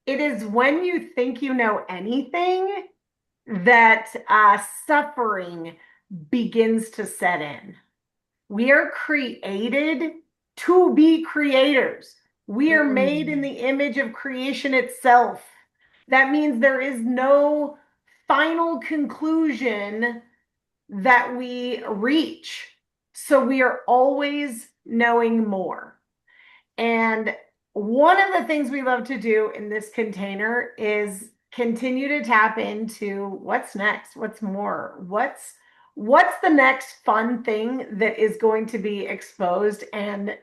It is when you think you know anything that suffering begins to set in. We are created to be creators. We are made in Mm. the image of creation itself. That means there is no final conclusion that we reach. So we are always knowing more. And one of the things we love to do in this container is continue to tap into what's next, what's more, what's the next fun thing that is going to be exposed and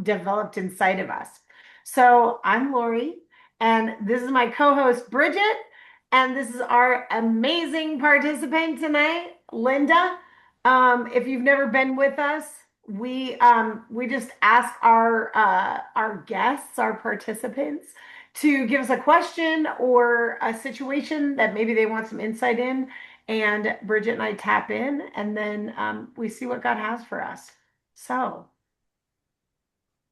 developed inside of us. So I'm Lori, and this is my co-host Bridget, and this is our amazing participant tonight, Linda. If you've never been with us, we just ask our guests, our participants, to give us a question or a situation that maybe they want some insight in, and Bridget and I tap in, and then we see what God has for us. So,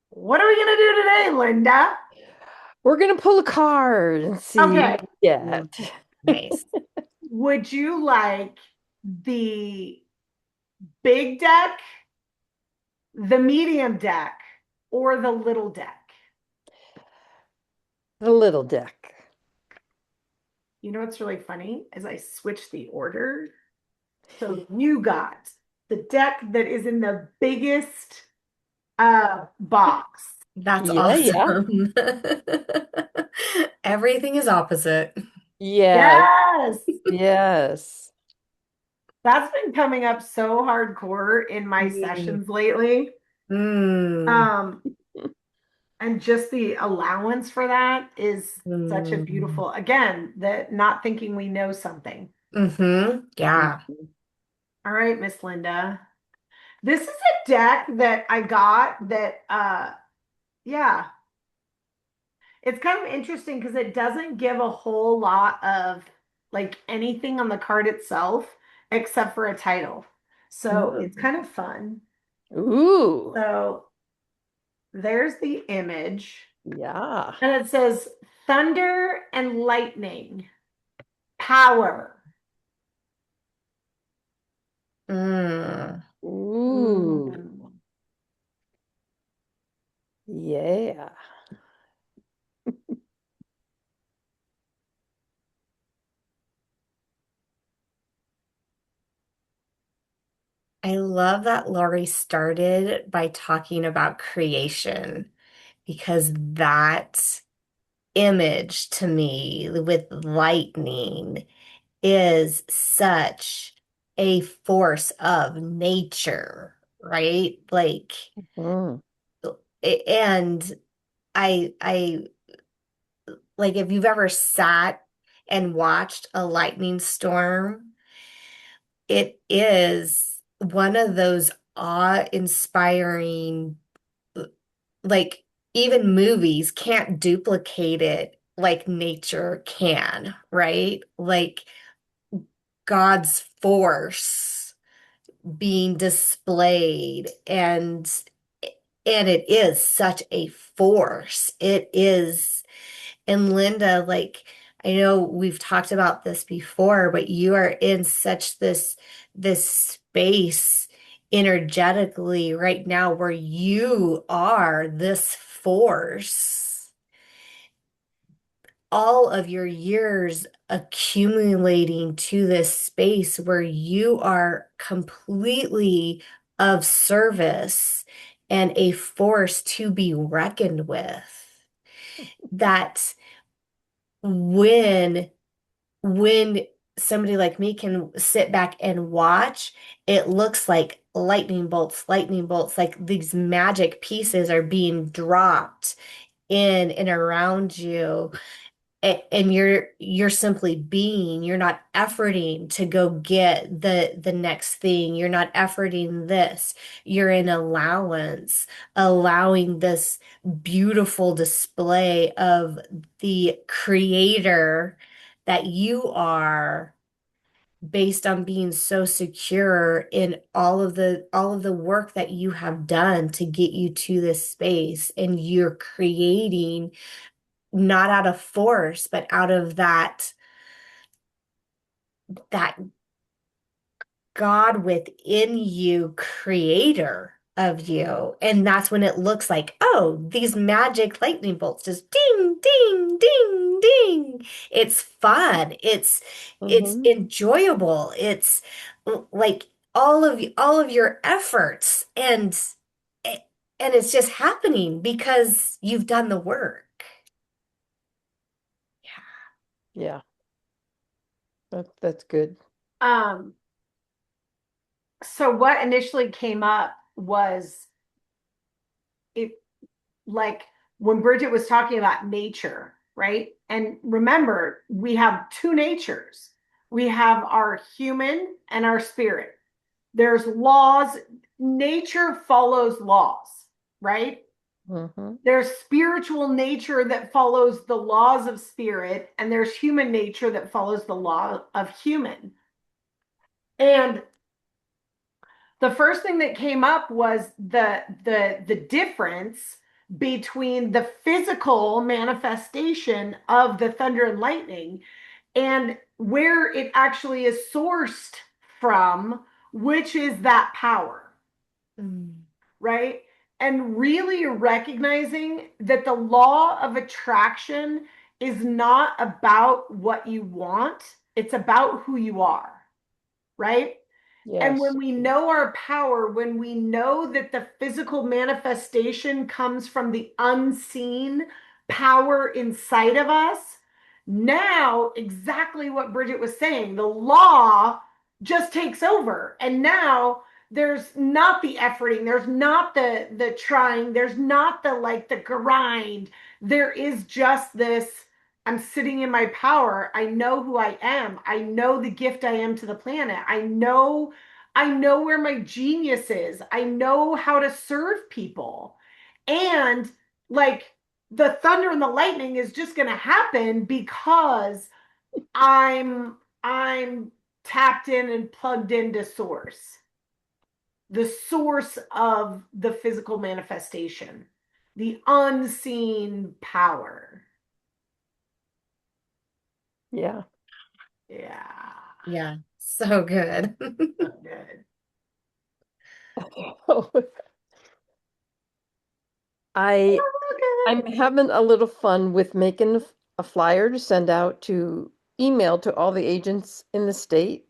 what are we gonna do today, Linda? We're gonna pull a card and see Okay, what we get. Mm, nice. Would you like the big deck, the medium deck, or the little deck? The little deck. You know what's really funny is I switched the order. So you got the deck that is in the biggest box. That's Yeah, yeah. awesome. Everything is opposite. Yes, Yes. yes. That's been coming up so hardcore in my Mm. sessions lately. Mm. Um, and just the allowance for that is such a Mm. beautiful, again, that not thinking we know something. Mm-hmm. Yeah. Mhm. All right, Miss Linda. This is a deck that I got that yeah, it's kind of interesting because it doesn't give a whole lot of like anything on the card itself except for a title. So it's Mm. kind of fun. Ooh, So there's the image, yeah. and it says thunder and lightning, power. Mm. Ooh, Mm. yeah. I love that Laurie started by talking about creation because that image to me with lightning is such a force of nature, right? Mm. And I like if you've ever sat and watched a lightning storm, it is one of those awe-inspiring, like even movies can't duplicate it like nature can, right? Like God's force being displayed and it is such a force. It is. And Linda, like I know we've talked about this before, but you are in such this space energetically right now where you are this force. All of your years accumulating to this space where you are completely of service and a force to be reckoned with. That when when somebody like me can sit back and watch, it looks like lightning bolts, like these magic pieces are being dropped in and around you. And you're simply being, you're not efforting to go get the next thing. You're not efforting this. You're in allowance, allowing this beautiful display of the creator that you are based on being so secure in all of the work that you have done to get you to this space and you're creating not out of force, but out of that God within you, creator of you. And that's when it looks like, oh, these magic lightning bolts just ding, ding, ding, ding. It's fun. It's Mm-hmm. enjoyable. It's like all of your efforts and it's just happening because you've done the work. Yeah, that's good. Um, so what initially came up was it like when Bridget was talking about nature, right? And remember, we have two natures. We have our human and our spirit. There's laws, nature follows laws, right? Mm-hmm. There's spiritual nature that follows the laws of spirit, and there's human nature that follows the law of human. And the first thing that came up was the difference between the physical manifestation of the thunder and lightning and where it actually is sourced from, which is that power, Mm. right? And really recognizing that the law of attraction is not about what you want, it's about who you are, right? And Yes. when we know our power, when we know that the physical manifestation comes from the unseen power inside of us, now exactly what Bridget was saying, the law just takes over. And now there's not the efforting, there's not the trying, there's not the like the grind. There is just this I'm sitting in my power. I know who I am. I know the gift I am to the planet. I know where my genius is. I know how to serve people. And like the thunder and the lightning is just going to happen because I'm tapped in and plugged into source. The source of the physical manifestation. The unseen power. Yeah. Yeah. Yeah, so good. So good. I So I'm having a little fun with making a flyer to send out to email to all the agents in the state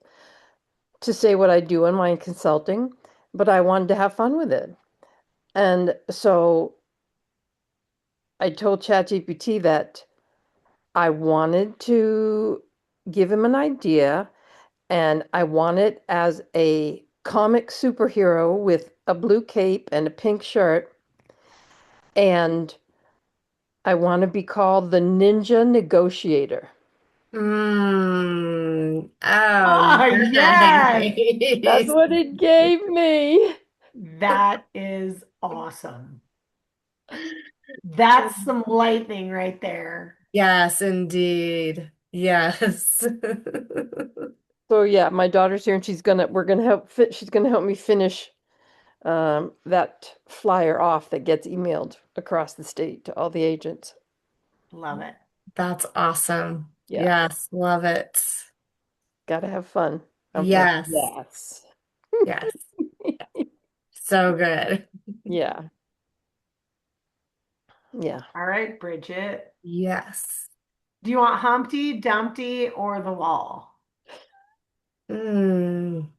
to say what I do in my consulting, but I wanted to have fun with it. And so I told ChatGPT that I wanted to give him an idea and I want it as a comic superhero with a blue cape and a pink shirt. And I want to be called the Ninja Negotiator. Oh, yes. That's nice. what it gave me. That is awesome. That's some lightning right there. Yes, indeed. Yes. So yeah, my daughter's here and we're gonna she's gonna help me finish that flyer off that gets emailed across the state to all the agents. Love it. That's awesome. Yeah, Yes, love it. gotta have fun. I'm like, Yes, yes. yes. So good. Yeah, yeah. All right, Bridget. Yes. Do you want Humpty, Dumpty, or the wall? Mm.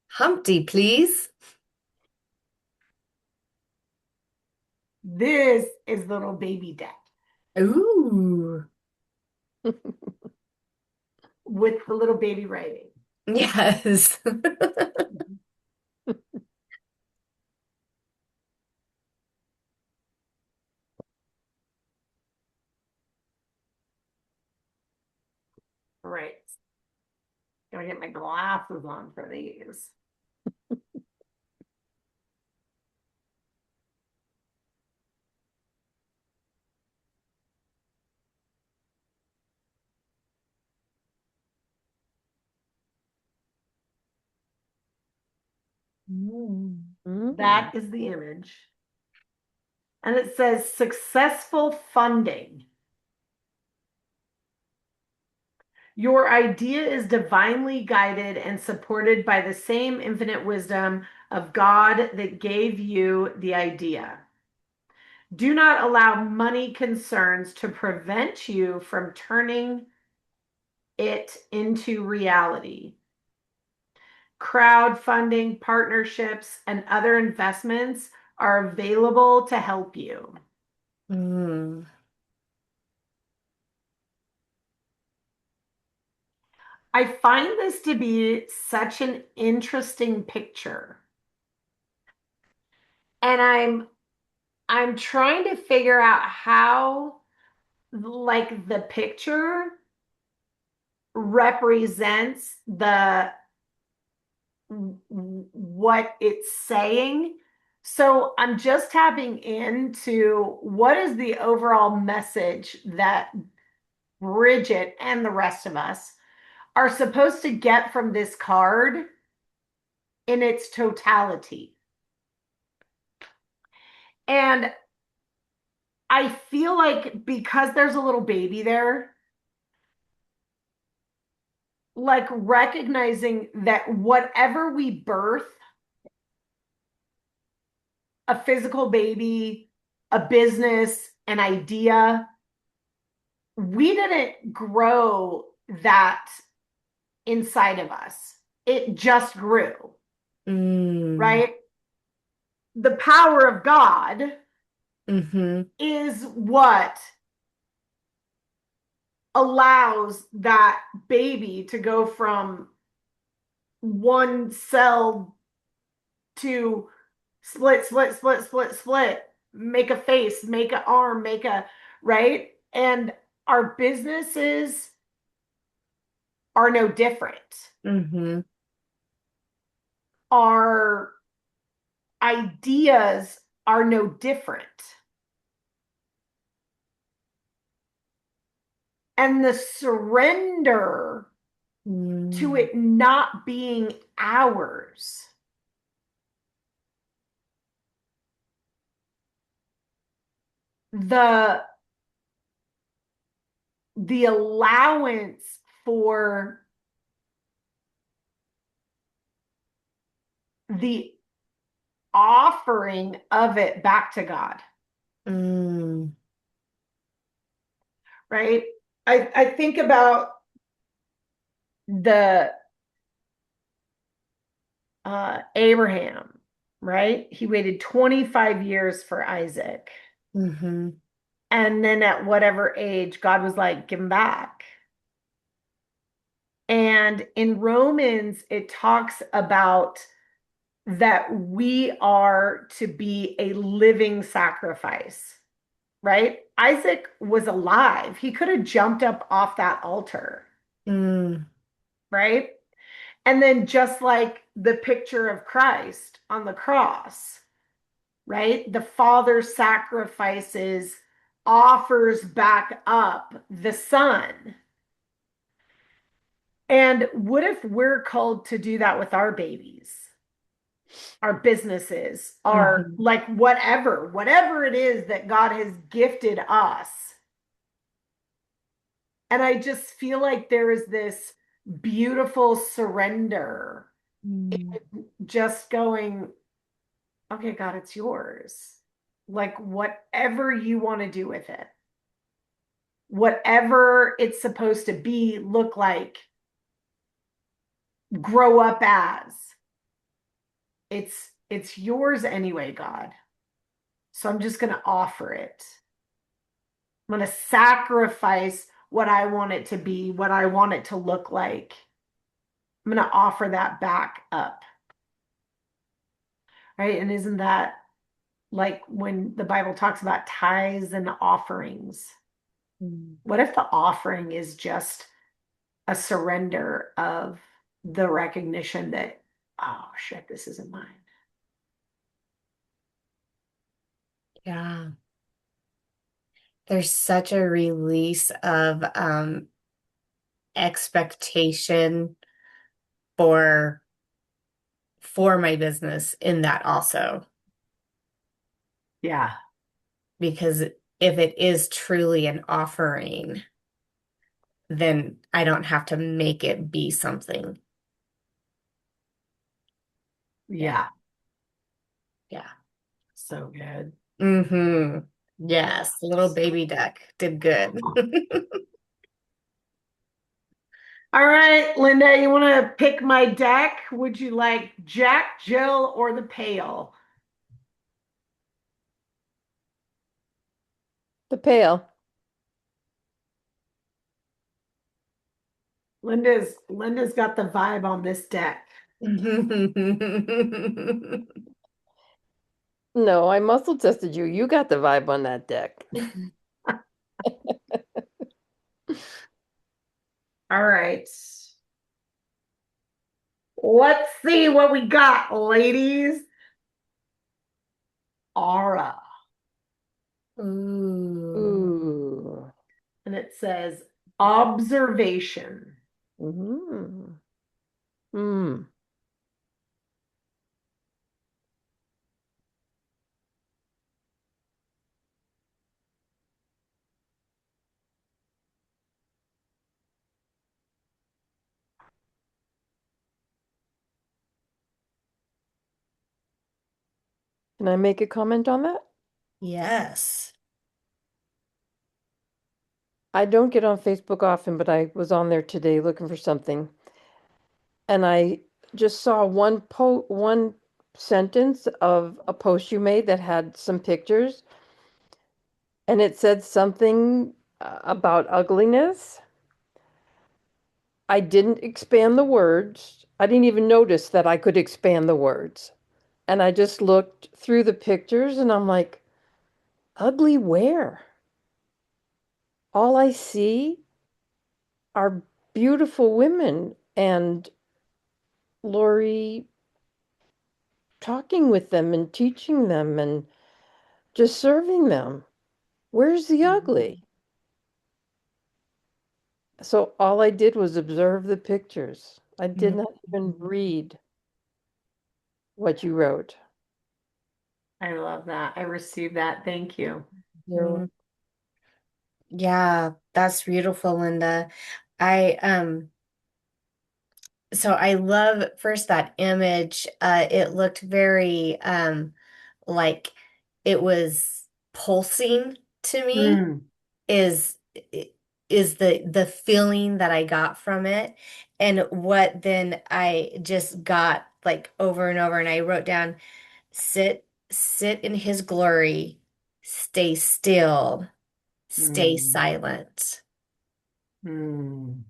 Humpty, please. This is little baby deck Ooh. with the little baby writing. Yes. All right. Gotta get my glasses on for these. Mm. Mm. That is the image. And it says successful funding. Your idea is divinely guided and supported by the same infinite wisdom of God that gave you the idea. Do not allow money concerns to prevent you from turning it into reality. Crowdfunding, partnerships, and other investments are available to help you. Mm, I find this to be such an interesting picture. And I'm trying to figure out how like the picture represents the what it's saying. So I'm just tapping into what is the overall message that Bridget and the rest of us are supposed to get from this card in its totality. And I feel like because there's a little baby there, like recognizing that whatever we birth, a physical baby, a business, an idea, we didn't grow that inside of us. It just grew, mm, right? The power of God mm-hmm, is what allows that baby to go from one cell to split, make a face, make an arm, make a right. And our businesses are no different. mm-hmm, Our ideas are no different. And the surrender to mm, it not being ours, the allowance for the offering of it back to God, mm, right? I think about the Abraham, right? He waited 25 years for Isaac. mm-hmm, And then at whatever age, God was like, give him back. And in Romans, it talks about that we are to be a living sacrifice, right? Isaac was alive. He could have jumped up off that altar, mm, right? And then just like the picture of Christ on the cross, right? The Father sacrifices, offers back up the Son. And what if we're called to do that with our babies, our businesses, our mm-hmm, like whatever it is that God has gifted us? And I just feel like there is this beautiful surrender, mm, just going, okay, God, it's yours. Like whatever you want to do with it, whatever it's supposed to be, look like, grow up as, it's yours anyway, God. So I'm just going to offer it. I'm going to sacrifice what I want it to be, what I want it to look like. I'm going to offer that back up. Right? And isn't that like when the Bible talks about tithes and offerings? mm. What if the offering is just a surrender of the recognition that, oh shit, this isn't mine? Yeah. There's such a release of expectation for my business in that also. Yeah. Because if it is truly an offering, then I don't have to make it be something. Yeah. Yeah, Yeah. so good. Mm-hmm. Yes, little baby duck did good. All right, Linda, you want to pick my deck? Would you like Jack, Jill, or the Pale? The pail. Linda's got the vibe on this deck. No, I muscle tested you. You got the vibe on that deck. All right. Let's see what we got, ladies. Aura. Ooh. Ooh. And it says observation. Mm. Mm. Can I make a comment on that? Yes. I don't get on Facebook often, but I was on there today looking for something, and I just saw one sentence of a post you made that had some pictures, and it said something about ugliness. I didn't expand the words. I didn't even notice that I could expand the words. And I just looked through the pictures and I'm like, ugly where? All I see are beautiful women and Lori talking with them and teaching them and just serving them. Where's the ugly? So all I did was observe the pictures. I did not even read what you wrote. I love that. I received that. Thank you. You're Yeah, that's beautiful, Linda. I so I love first that image. It looked very like it was pulsing to me Mm, is is the feeling that I got from it. And what then I just got like over and over and I wrote down sit in his glory, stay still, stay mm, silent. mm,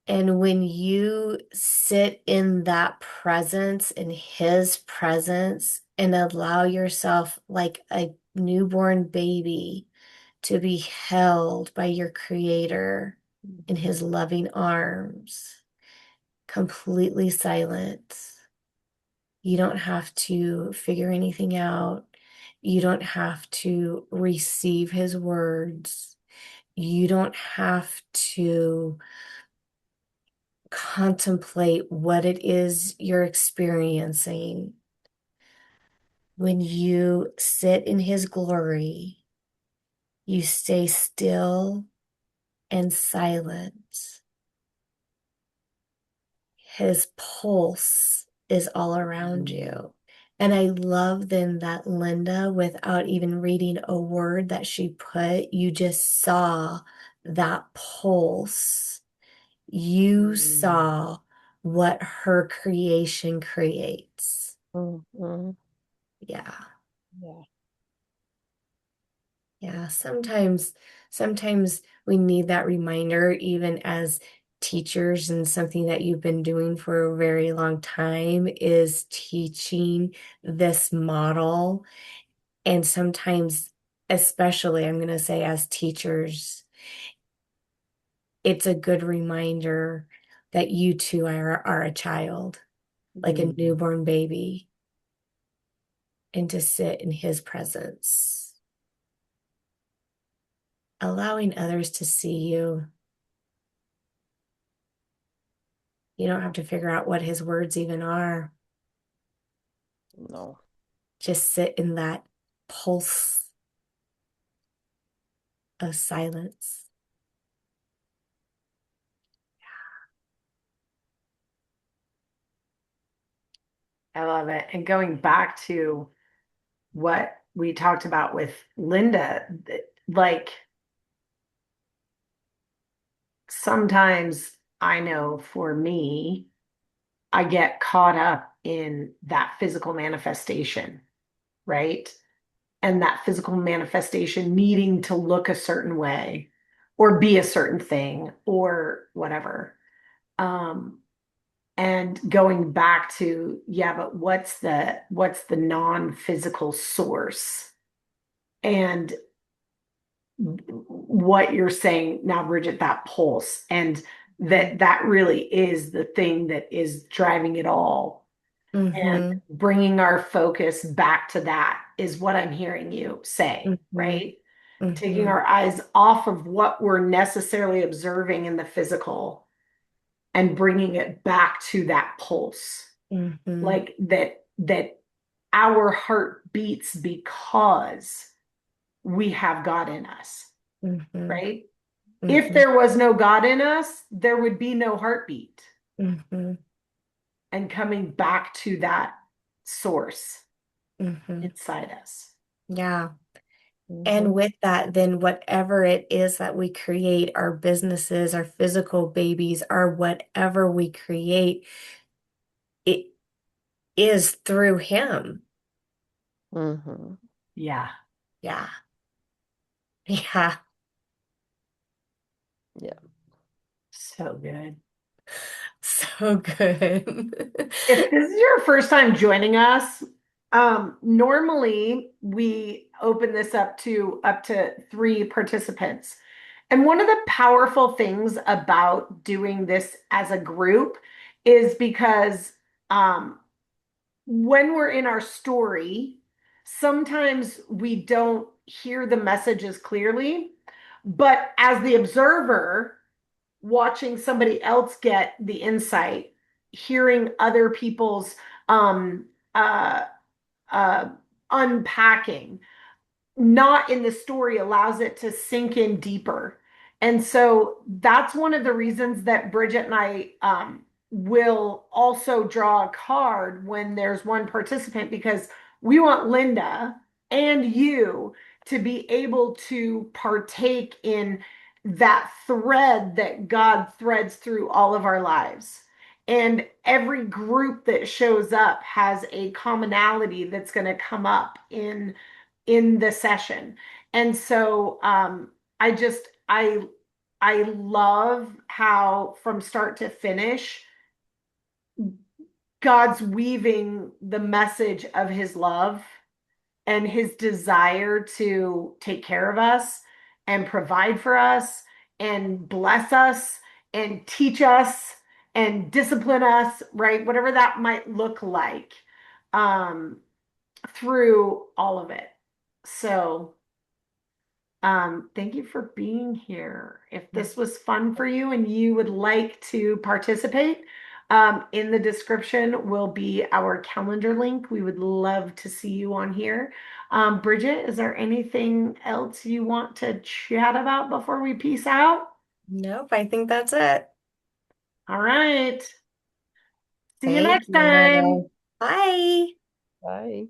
And when you sit in that presence, in his presence, and allow yourself like a newborn baby to be held by your creator in his loving arms, completely silent. You don't have to figure anything out. You don't have to receive his words. You don't have to contemplate what it is you're experiencing. When you sit in his glory, you stay still and silent. His pulse is all around mm, you. And I love then that Linda, without even reading a word that she put, you just saw that pulse. You mm. saw what her creation creates. mm, mm, Yeah. yeah. Yeah. Sometimes we need that reminder, even as teachers, and something that you've been doing for a very long time is teaching this model. And sometimes, especially, I'm going to say, as teachers, it's a good reminder that you too are a child, like a Mm. newborn baby, and to sit in his presence, allowing others to see you. You don't have to figure out what his words even are. No. Just sit in that pulse of silence. I love it. And going back to what we talked about with Linda, like sometimes I know for me, I get caught up in that physical manifestation, right? And that physical manifestation needing to look a certain way or be a certain thing or whatever. Um, and going back to, yeah, but what's the non-physical source? And what you're saying now, Bridget, that pulse, and that really is the thing that is driving it all. And Mm-hmm. bringing our focus back to that is what I'm hearing you say, Mm-hmm. right? Taking Mm-hmm. our eyes off of what we're necessarily observing in the physical and bringing it back to that pulse, Mm-hmm. like that our heart beats because we have God in us, Mm-hmm. right? If Mm-hmm. there was no God in us, there would be no heartbeat. Mm-hmm. And coming back to that source Mm-hmm. inside us. Yeah. And Mhm. with that, then whatever it is that we create, our businesses, our physical babies, our whatever we create, it is through him. Mm-hmm. Yeah, Yeah. Yeah. Yeah. so good. So good. If this is your first time joining us, normally we open this up to three participants. And one of the powerful things about doing this as a group is because when we're in our story, sometimes we don't hear the messages clearly. But as the observer, watching somebody else get the insight, hearing other people's um, uh, uh, unpacking, not in the story allows it to sink in deeper. And so that's one of the reasons that Bridget and I will also draw a card when there's one participant because we want Linda and you to be able to partake in that thread that God threads through all of our lives. And every group that shows up has a commonality that's going to come up in the session. And so I love how from start to finish, God's weaving the message of his love and his desire to take care of us and provide for us and bless us and teach us and discipline us, right? Whatever that might look like, um, through all of it. So thank you for being here. If this was fun for you and you would like to participate, in the description will be our calendar link. We would love to see you on here. Bridget, is there anything else you want to chat about before we peace out? Nope, I think that's it. All right. See you Thank next you. time. Bye. Bye.